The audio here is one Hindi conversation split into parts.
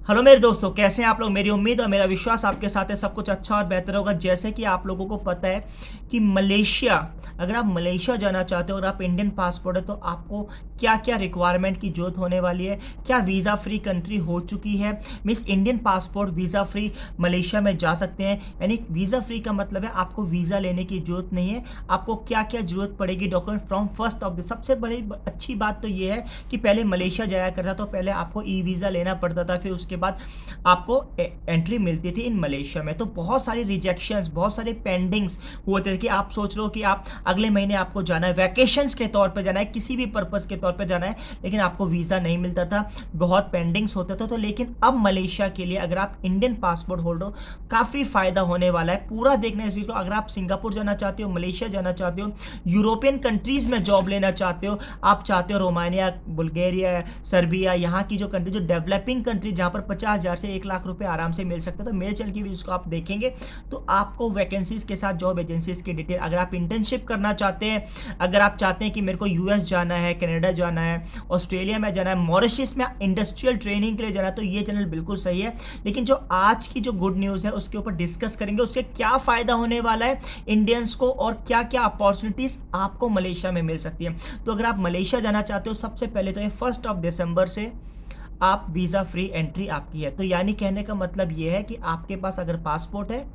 हेलो मेरे दोस्तों, कैसे हैं आप लोग। मेरी उम्मीद और मेरा विश्वास आपके साथ है सब कुछ अच्छा और बेहतर होगा। जैसे कि आप लोगों को पता है कि मलेशिया, अगर आप मलेशिया जाना चाहते हो और आप इंडियन पासपोर्ट है तो आपको क्या क्या रिक्वायरमेंट की जरूरत होने वाली है। क्या वीज़ा फ्री कंट्री हो चुकी है, means Indian passport visa free Malaysia में जा सकते हैं। यानी वीज़ा फ्री का मतलब है आपको वीज़ा लेने की जरूरत नहीं है। आपको क्या क्या जरूरत पड़ेगी document from first of the, सबसे बड़ी अच्छी बात तो ये है कि पहले मलेशिया जाया करता तो पहले आपको ई वीज़ा लेना पड़ता था, फिर उसके बाद आपको एंट्री मिलती थी इन मलेशिया में। तो बहुत सारी रिजेक्शंस, बहुत सारे पेंडिंग्स हुए थे कि आप सोच रहे हो कि आप अगले महीने आपको जाना है, वैकेशंस के तौर पे जाना है, किसी भी पर्पस के तौर पे जाना है, लेकिन आपको वीज़ा नहीं मिलता था, बहुत पेंडिंग्स होते थे। तो लेकिन अब मलेशिया के लिए अगर आप इंडियन पासपोर्ट होल्डर हो, काफ़ी फायदा होने वाला है। पूरा देखना इस वीडियो को। अगर आप सिंगापुर जाना चाहते हो, मलेशिया जाना चाहते हो, यूरोपियन कंट्रीज में जॉब लेना चाहते हो, आप चाहते हो रोमानिया, बुल्गारिया, सर्बिया, यहाँ की जो कंट्री, जो डेवलपिंग कंट्री जहाँ पर 50,000 से 1 लाख रुपए आराम से मिल सकते हैं, तो मेरे चैनल की वीडियोस को आप देखेंगे तो आपको वैकेंसीज के साथ जॉब एजेंसीज की डिटेल, अगर आप इंटर्नशिप करना चाहते हैं, अगर आप चाहते हैं कि मेरे को यूएस जाना है, कनाडा जाना है, ऑस्ट्रेलिया में जाना है, मॉरिशस में इंडस्ट्रियल ट्रेनिंग के लिए जाना है, तो ये चैनल बिल्कुल सही है। लेकिन जो आज की जो गुड न्यूज़ है उसके ऊपर डिस्कस करेंगे, उससे क्या फ़ायदा होने वाला है इंडियंस को और क्या क्या अपॉर्चुनिटीज़ आपको मलेशिया में मिल सकती है। तो अगर आप मलेशिया जाना चाहते हो, सबसे पहले तो ये 1 दिसंबर से आप वीज़ा फ्री एंट्री आपकी है। तो यानी कहने का मतलब ये है कि आपके पास अगर पासपोर्ट है,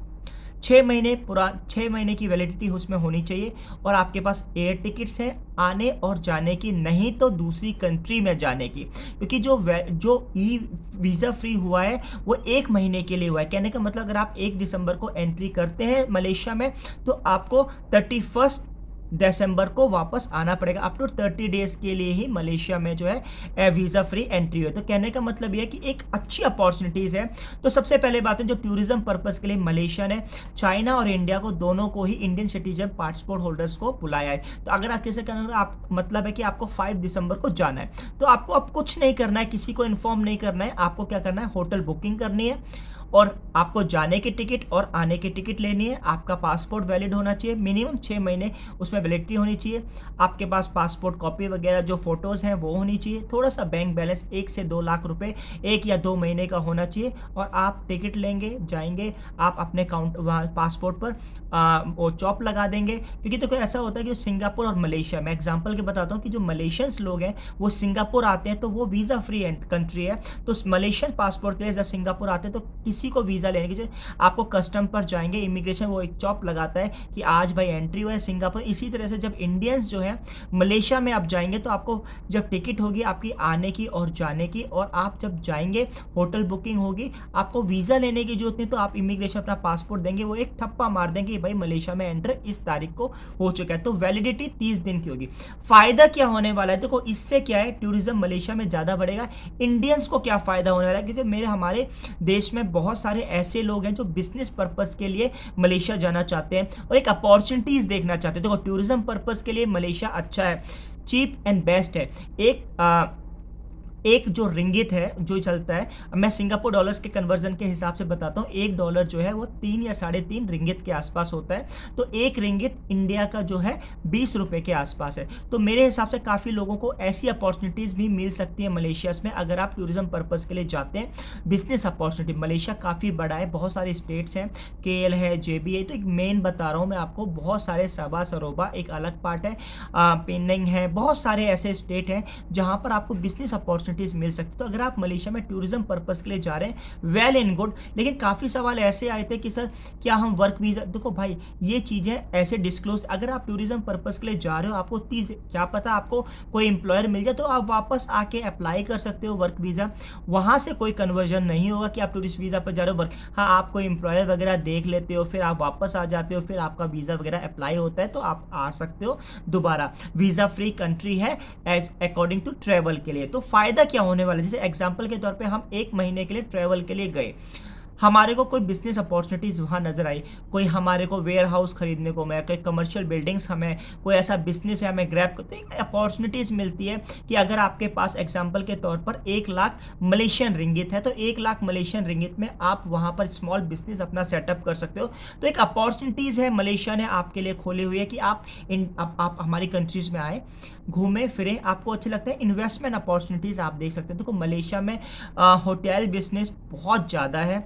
6 महीने की वैलिडिटी उसमें होनी चाहिए, और आपके पास एयर टिकट्स हैं आने और जाने की, नहीं तो दूसरी कंट्री में जाने की। क्योंकि जो ई वीज़ा फ्री हुआ है वो 1 महीने के लिए हुआ है। कहने का मतलब अगर आप 1 दिसंबर को एंट्री करते हैं मलेशिया में तो आपको 31 दिसंबर को वापस आना पड़ेगा। अप टू 30 डेज के लिए ही मलेशिया में जो है वीज़ा फ्री एंट्री है। तो कहने का मतलब ये है कि एक अच्छी अपॉर्चुनिटीज़ है। तो सबसे पहले बात है, जो टूरिज्म पर्पज़ के लिए मलेशिया ने चाइना और इंडिया को, दोनों को ही इंडियन सिटीजन पासपोर्ट होल्डर्स को बुलाया है। तो अगर आप किसी कहना आप मतलब है कि आपको 5 दिसंबर को जाना है, तो आपको अब कुछ नहीं करना है, किसी को इन्फॉर्म नहीं करना है। आपको क्या करना है, होटल बुकिंग करनी है और आपको जाने की टिकट और आने की टिकट लेनी है। आपका पासपोर्ट वैलिड होना चाहिए, मिनिमम 6 महीने उसमें वैलिडिटी होनी चाहिए। आपके पास पासपोर्ट कॉपी वगैरह जो फोटोज़ हैं वो होनी चाहिए। थोड़ा सा बैंक बैलेंस 1 से 2 लाख रुपए 1 या 2 महीने का होना चाहिए, और आप टिकट लेंगे, जाएंगे, आप अपने काउंट वहाँ पासपोर्ट पर वो चॉप लगा देंगे। क्योंकि देखो ऐसा होता है कि सिंगापुर और मलेशिया, मैं एग्जाम्पल के बताता हूँ कि जो मलेशियंस लोग हैं वो सिंगापुर आते हैं तो वो वीज़ा फ्री कंट्री है। तो मलेशियन पासपोर्ट के लिए जब सिंगापुर आते हैं तो किसी को वीज़ा लेने की, जो आपको कस्टम पर जाएंगे, इमिग्रेशन वो एक चॉप लगाता है कि आज भाई एंट्री हुआ है सिंगापुर। इसी तरह से जब इंडियंस जो है मलेशिया में आप जाएंगे तो आपको जब टिकट होगी आपकी आने की और जाने की, और आप जब जाएंगे होटल बुकिंग होगी, आपको वीज़ा लेने की जरूरत नहीं। तो आप इमिग्रेशन अपना पासपोर्ट देंगे, वो एक ठप्पा मार देंगे कि भाई मलेशिया में एंटर इस तारीख को हो चुका है। तो वैलिडिटी 30 दिन की होगी। फायदा क्या होने वाला है, देखो इससे क्या है, टूरिज्म मलेशिया में ज़्यादा बढ़ेगा। इंडियंस को क्या फ़ायदा होने वाला है, क्योंकि हमारे देश में बहुत सारे ऐसे लोग हैं जो बिजनेस पर्पस के लिए मलेशिया जाना चाहते हैं और एक अपॉर्चुनिटीज देखना चाहते हैं। देखो टूरिज्म पर्पस के लिए मलेशिया अच्छा है, चीप एंड बेस्ट है। एक जो रिंगित है जो चलता है, मैं सिंगापुर डॉलर्स के कन्वर्जन के हिसाब से बताता हूँ, $1 जो है वो 3 या 3.5 रिंगित के आसपास होता है। तो एक रिंगित इंडिया का जो है 20 रुपये के आसपास है। तो मेरे हिसाब से काफ़ी लोगों को ऐसी अपॉर्चुनिटीज़ भी मिल सकती है मलेशिया में, अगर आप टूरिज्म पर्पज़ के लिए जाते हैं। बिजनेस अपॉर्चुनिटी, मलेशिया काफ़ी बड़ा है, बहुत सारे स्टेट्स हैं, केएल है, जेबी है। तो एक मेन बता रहा हूँ मैं आपको, बहुत सारे, सबा सरोबा एक अलग पार्ट है, पेनिंग है, बहुत सारे ऐसे स्टेट हैं जहाँ पर आपको बिजनेस अपॉर्चुनिटी मिल सकती। तो अगर आप मलेशिया में टूरिज्म पर्पस के लिए जा रहे हैं, वेल एंड गुड। लेकिन काफ़ी सवाल ऐसे आए थे कि सर क्या हम वर्क वीज़ा, देखो भाई ये चीज़ें ऐसे डिस्क्लोज, अगर आप टूरिज्म पर्पस के लिए जा रहे हो, आपको 30, क्या पता आपको कोई एम्प्लॉयर मिल जाए तो आप वापस आके अप्लाई कर सकते हो वर्क वीज़ा। वहाँ से कोई कन्वर्जन नहीं होगा कि आप टूरिस्ट वीज़ा पर जा रहे हो वर्क, हाँ आप कोई एम्प्लॉयर वगैरह देख लेते हो, फिर आप वापस आ जाते हो, फिर आपका वीज़ा वगैरह अप्लाई होता है तो आप आ सकते हो दोबारा। वीज़ा फ्री कंट्री है एज अकॉर्डिंग टू ट्रेवल के लिए। तो फ़ायदा क्या होने वाला है, जैसे एग्जांपल के तौर पे हम 1 महीने के लिए ट्रैवल के लिए गए, हमारे को कोई बिजनेस अपॉर्चुनिटीज़ वहाँ नज़र आई, कोई हमारे को वेयर हाउस खरीदने को मिला, कोई कमर्शियल बिल्डिंग्स, हमें कोई ऐसा बिजनेस है हमें ग्रैब कर, तो एक अपॉर्चुनिटीज़ मिलती है कि अगर आपके पास एग्जांपल के तौर पर 1 लाख मलेशियन रिंगित है तो 1 लाख मलेशियन रिंगित में आप वहाँ पर स्मॉल बिजनेस अपना सेटअप कर सकते हो। तो एक अपॉर्चुनिटीज़ है मलेशिया ने आपके लिए खोली हुई है कि आप हमारी कंट्रीज़ में आए, घूमें फिरें, आपको अच्छे लगता है, इन्वेस्टमेंट अपॉर्चुनिटीज़ आप देख सकते हैं। देखो मलेशिया में होटल बिजनेस बहुत ज़्यादा है,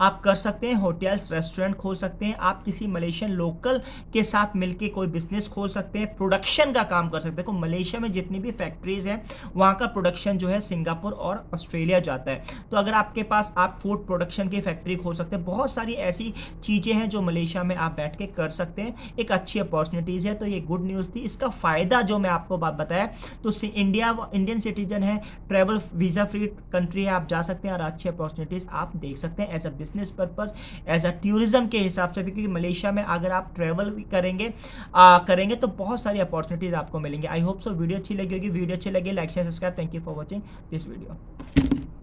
आप कर सकते हैं, होटल्स रेस्टोरेंट खोल सकते हैं, आप किसी मलेशियन लोकल के साथ मिलके कोई बिजनेस खोल सकते हैं, प्रोडक्शन का काम कर सकते हैं। देखो मलेशिया में जितनी भी फैक्ट्रीज हैं वहाँ का प्रोडक्शन जो है सिंगापुर और ऑस्ट्रेलिया जाता है। तो अगर आपके पास, आप फूड प्रोडक्शन की फैक्ट्री खोल सकते हैं, बहुत सारी ऐसी चीज़ें हैं जो मलेशिया में आप बैठ के कर सकते हैं, एक अच्छी अपॉर्चुनिटीज़ है। तो ये गुड न्यूज़ थी। इसका फ़ायदा जो मैं आपको बात बताया, तो इंडियन सिटीजन है, ट्रैवल वीज़ा फ्री कंट्री है, आप जा सकते हैं और अच्छी अपॉर्चुनिटीज़ आप देख सकते हैं as a business purpose, as a tourism के हिसाब से भी, क्योंकि मलेशिया में अगर आप ट्रैवल भी करेंगे तो बहुत सारी अपॉर्चुनिटीज़ आपको मिलेंगी। आई होप सो वीडियो अच्छी लगी होगी। वीडियो अच्छी लगी like share subscribe. Thank you for watching this video.